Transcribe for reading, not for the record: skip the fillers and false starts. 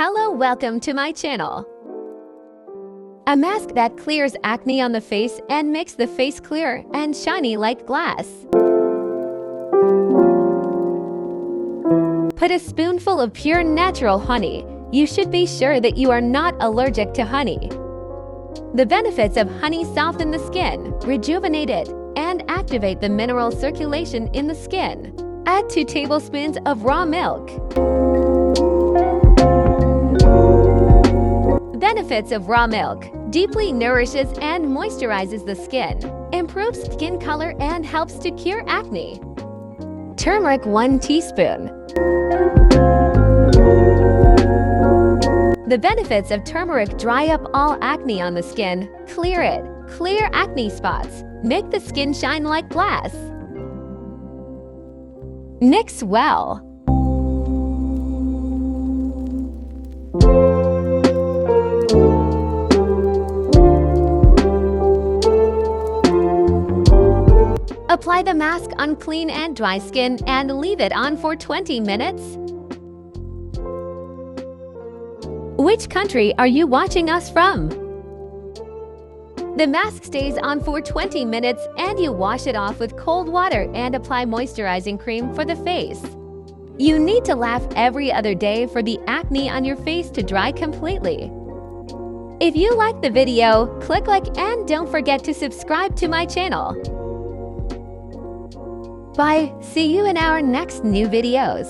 Hello, welcome to my channel. A mask that clears acne on the face and makes the face clear and shiny like glass. Put a spoonful of pure natural honey. You should be sure that you are not allergic to honey. The benefits of honey soften the skin, rejuvenate it, and activate the mineral circulation in the skin. Add 2 tablespoons of raw milk. Benefits of raw milk: deeply nourishes and moisturizes the skin, improves skin color and helps to cure acne. Turmeric 1 teaspoon. The benefits of turmeric: dry up all acne on the skin, clear it, clear acne spots, make the skin shine like glass. Mix well. Apply the mask on clean and dry skin and leave it on for 20 minutes. Which country are you watching us from? The mask stays on for 20 minutes and you wash it off with cold water and apply moisturizing cream for the face. You need to laugh every other day for the acne on your face to dry completely. If you like the video, click like and don't forget to subscribe to my channel. Bye. See you in our next new videos.